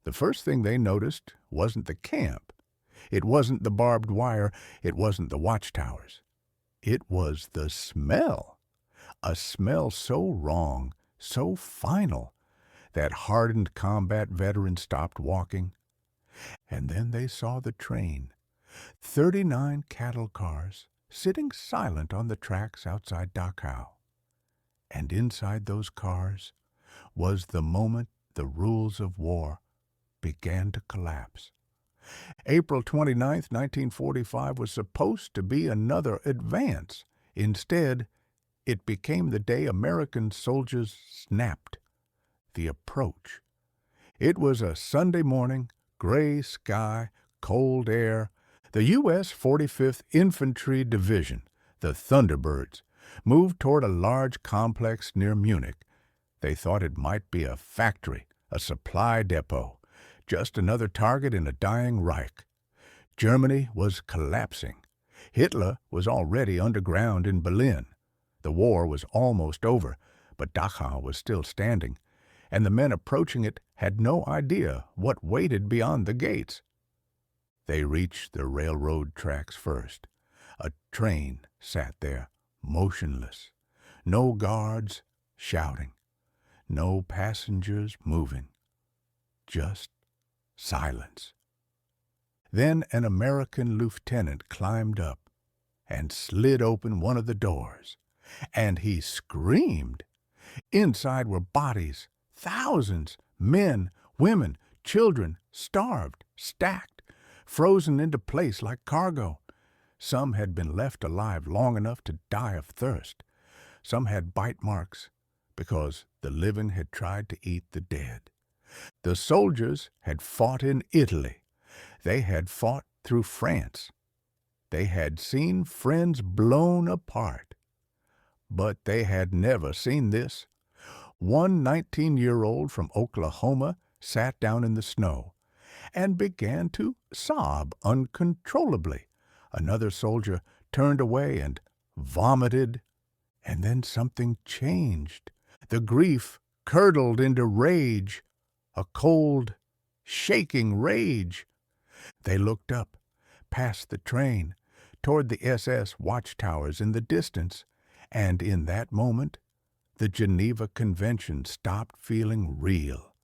The first thing they noticed wasn't the camp. It wasn't the barbed wire. It wasn't the watchtowers. It was the smell. A smell so wrong, so final, that hardened combat veterans stopped walking. And then they saw the train, 39 cattle cars, sitting silent on the tracks outside Dachau. And inside those cars was the moment the rules of war began to collapse. April 29th, 1945 was supposed to be another advance. Instead, it became the day American soldiers snapped the approach. It was a Sunday morning, gray sky, cold air. The U.S. 45th Infantry Division, the Thunderbirds, moved toward a large complex near Munich. They thought it might be a factory, a supply depot, just another target in a dying Reich. Germany was collapsing. Hitler was already underground in Berlin. The war was almost over, but Dachau was still standing, and the men approaching it had no idea what waited beyond the gates. They reached the railroad tracks first. A train sat there, motionless. No guards shouting. No passengers moving. Just silence. Then an American lieutenant climbed up and slid open one of the doors, and he screamed. Inside were bodies, thousands, men, women, children, starved, stacked, frozen into place like cargo. Some had been left alive long enough to die of thirst. Some had bite marks because the living had tried to eat the dead. The soldiers had fought in Italy. They had fought through France. They had seen friends blown apart. But they had never seen this. One 19-year-old from Oklahoma sat down in the snow and began to sob uncontrollably. Another soldier turned away and vomited. And then something changed. The grief curdled into rage, a cold, shaking rage. They looked up, past the train, toward the SS watchtowers in the distance, and in that moment, the Geneva Convention stopped feeling real.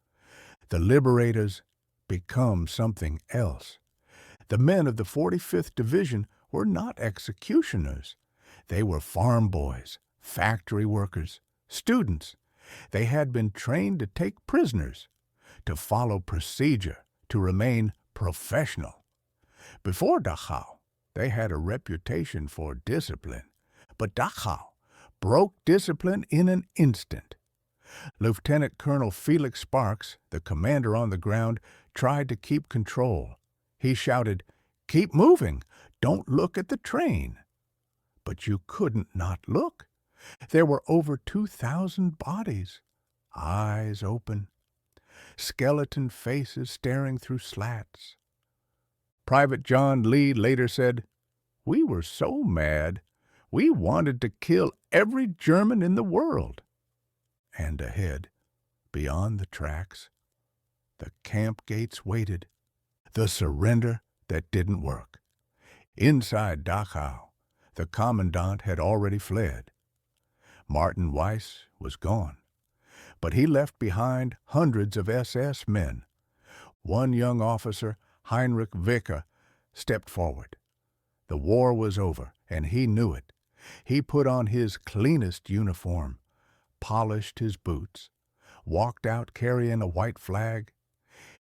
The liberators become something else. The men of the 45th Division were not executioners. They were farm boys, factory workers, students. They had been trained to take prisoners, to follow procedure, to remain professional. Before Dachau, they had a reputation for discipline, but Dachau broke discipline in an instant. Lieutenant Colonel Felix Sparks, the commander on the ground, tried to keep control. He shouted, "Keep moving! Don't look at the train!" But you couldn't not look. There were over 2,000 bodies, eyes open, skeleton faces staring through slats. Private John Lee later said, "We were so mad, we wanted to kill every German in the world." And ahead, beyond the tracks, the camp gates waited, the surrender that didn't work. Inside Dachau, the commandant had already fled. Martin Weiss was gone, but he left behind hundreds of SS men. One young officer, Heinrich Wicker, stepped forward. The war was over, and he knew it. He put on his cleanest uniform, polished his boots, walked out carrying a white flag.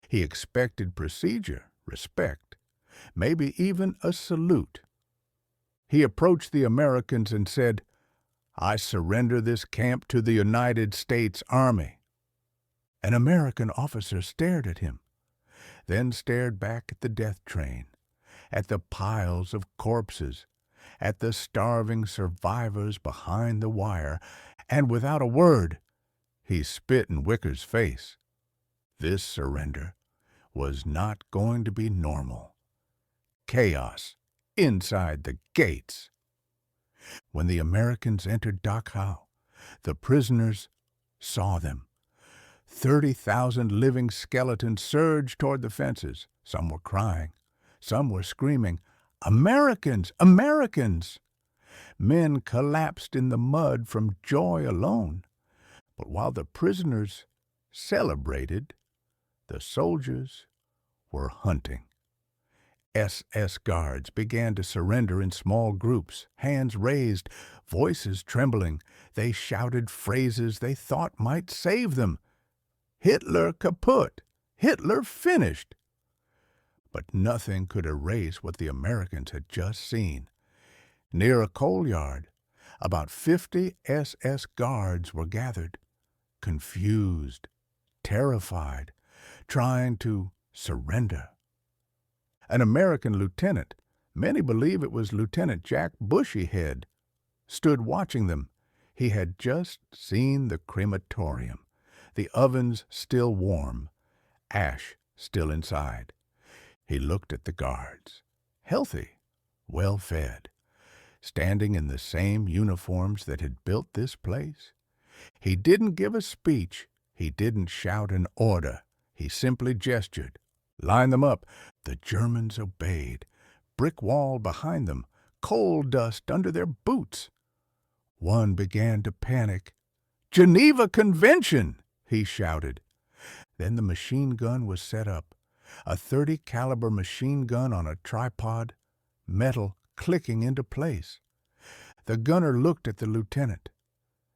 He expected procedure, respect, maybe even a salute. He approached the Americans and said, "I surrender this camp to the United States Army." An American officer stared at him, then stared back at the death train, at the piles of corpses, at the starving survivors behind the wire, and without a word, he spit in Wicker's face. This surrender was not going to be normal. Chaos inside the gates. When the Americans entered Dachau, the prisoners saw them. 30,000 living skeletons surged toward the fences. Some were crying. Some were screaming, "Americans! Americans!" Men collapsed in the mud from joy alone. But while the prisoners celebrated, the soldiers were hunting. SS guards began to surrender in small groups, hands raised, voices trembling. They shouted phrases they thought might save them. Hitler kaput! Hitler finished! But nothing could erase what the Americans had just seen. Near a coal yard, about 50 SS guards were gathered, confused, terrified, trying to surrender. An American lieutenant, many believe it was Lieutenant Jack Bushyhead, stood watching them. He had just seen the crematorium, the ovens still warm, ash still inside. He looked at the guards, healthy, well-fed, standing in the same uniforms that had built this place. He didn't give a speech. He didn't shout an order. He simply gestured. "Line them up." The Germans obeyed. Brick wall behind them, coal dust under their boots. One began to panic. "Geneva Convention!" he shouted. Then the machine gun was set up. A .30 caliber machine gun on a tripod, metal clicking into place. The gunner looked at the lieutenant.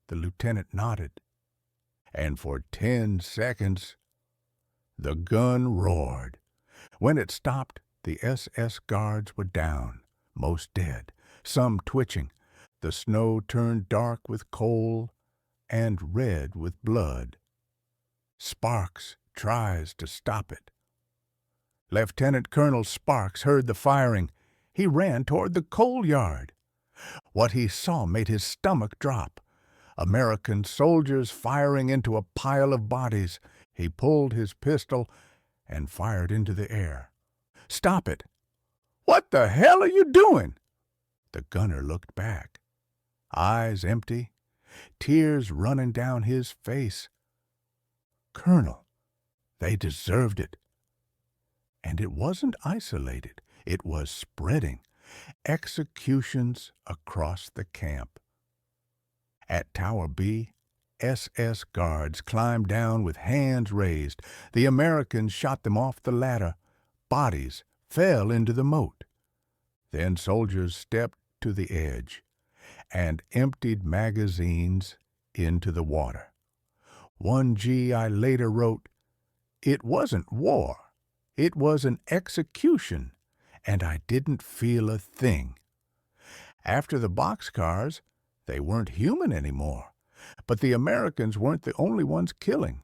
The lieutenant nodded. And for 10 seconds, the gun roared. When it stopped, the SS guards were down, most dead, some twitching. The snow turned dark with coal and red with blood. Sparks tries to stop it. Lieutenant Colonel Sparks heard the firing. He ran toward the coal yard. What he saw made his stomach drop. American soldiers firing into a pile of bodies. He pulled his pistol and fired into the air. "Stop it!" "What the hell are you doing?" The gunner looked back, eyes empty, tears running down his face. "Colonel, they deserved it." And it wasn't isolated. It was spreading. Executions across the camp. At Tower B, SS guards climbed down with hands raised. The Americans shot them off the ladder. Bodies fell into the moat. Then soldiers stepped to the edge and emptied magazines into the water. One GI later wrote, "It wasn't war. It was an execution, and I didn't feel a thing." After the boxcars, they weren't human anymore. But the Americans weren't the only ones killing.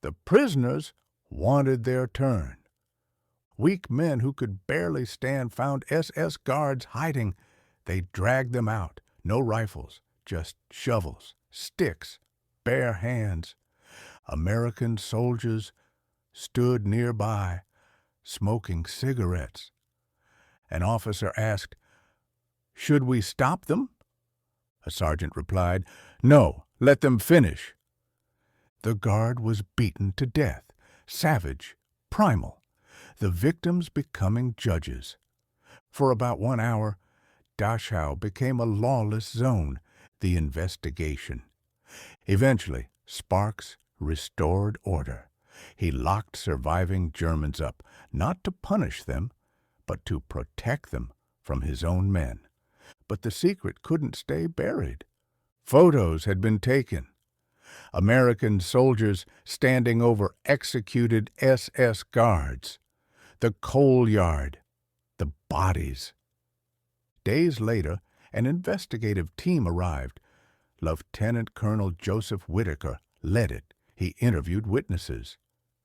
The prisoners wanted their turn. Weak men who could barely stand found SS guards hiding. They dragged them out. No rifles, just shovels, sticks, bare hands. American soldiers stood nearby, smoking cigarettes. An officer asked, "Should we stop them?" A sergeant replied, "No, let them finish." The guard was beaten to death, savage, primal, the victims becoming judges. For about 1 hour, Dachau became a lawless zone, the investigation. Eventually, Sparks restored order. He locked surviving Germans up, not to punish them, but to protect them from his own men. But the secret couldn't stay buried. Photos had been taken. American soldiers standing over executed SS guards. The coal yard. The bodies. Days later, an investigative team arrived. Lieutenant Colonel Joseph Whitaker led it. He interviewed witnesses,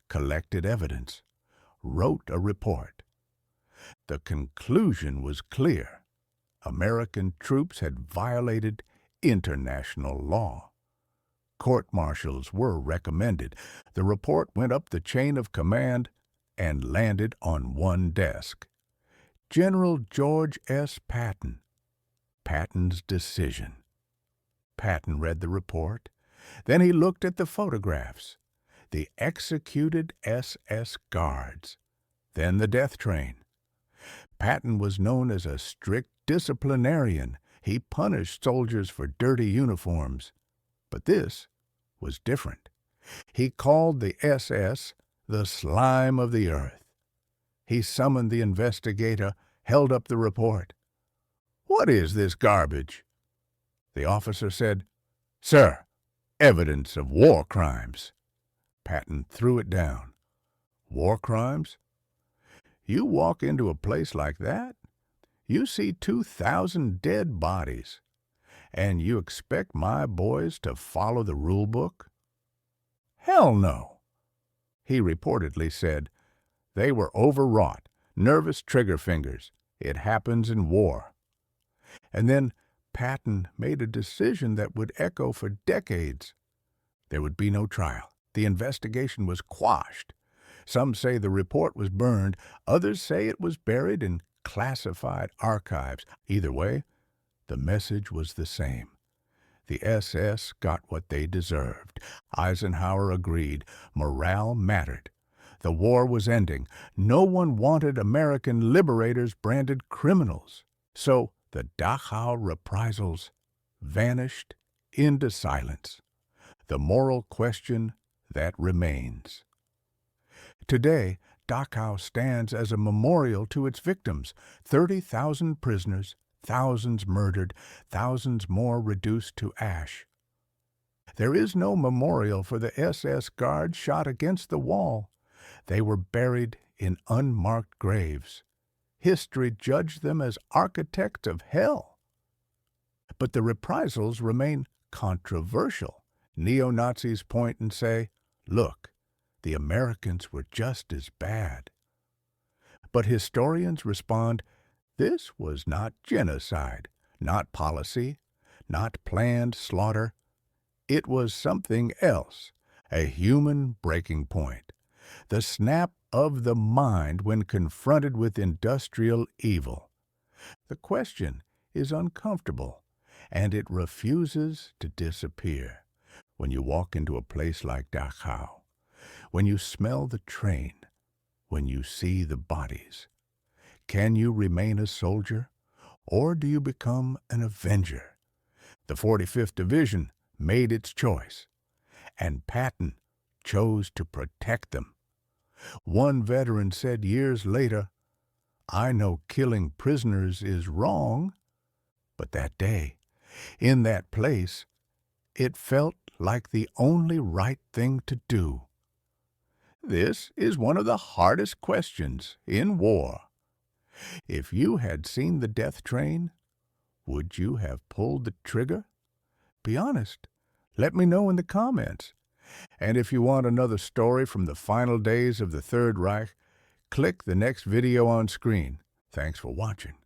collected evidence, wrote a report. The conclusion was clear. American troops had violated international law. Court-martials were recommended. The report went up the chain of command and landed on one desk. General George S. Patton. Patton's decision. Patton read the report. Then he looked at the photographs. the executed SS guards, then the death train. Patton was known as a strict disciplinarian. He punished soldiers for dirty uniforms. But this was different. He called the SS the slime of the earth. He summoned the investigator, held up the report. "What is this garbage?" The officer said, "Sir, evidence of war crimes." Patton threw it down. "War crimes? You walk into a place like that, you see 2,000 dead bodies, and you expect my boys to follow the rule book? Hell no." He reportedly said, "They were overwrought, nervous trigger fingers. It happens in war." And then Patton made a decision that would echo for decades. There would be no trial. The investigation was quashed. Some say the report was burned. Others say it was buried in classified archives. Either way, the message was the same. The SS got what they deserved. Eisenhower agreed. Morale mattered. The war was ending. No one wanted American liberators branded criminals. So the Dachau reprisals vanished into silence. The moral question that remains. Today, Dachau stands as a memorial to its victims. 30,000 prisoners, thousands murdered, thousands more reduced to ash. There is no memorial for the SS guards shot against the wall. They were buried in unmarked graves. History judged them as architects of hell. But the reprisals remain controversial. Neo-Nazis point and say, "Look, the Americans were just as bad." But historians respond, this was not genocide, not policy, not planned slaughter. It was something else, a human breaking point, the snap of the mind when confronted with industrial evil. The question is uncomfortable, and it refuses to disappear. When you walk into a place like Dachau, when you smell the train, when you see the bodies, can you remain a soldier, or do you become an avenger? The 45th Division made its choice, and Patton chose to protect them. One veteran said years later, "I know killing prisoners is wrong, but that day, in that place, it felt like the only right thing to do." This is one of the hardest questions in war. If you had seen the death train, would you have pulled the trigger? Be honest. Let me know in the comments. And if you want another story from the final days of the Third Reich, click the next video on screen. Thanks for watching.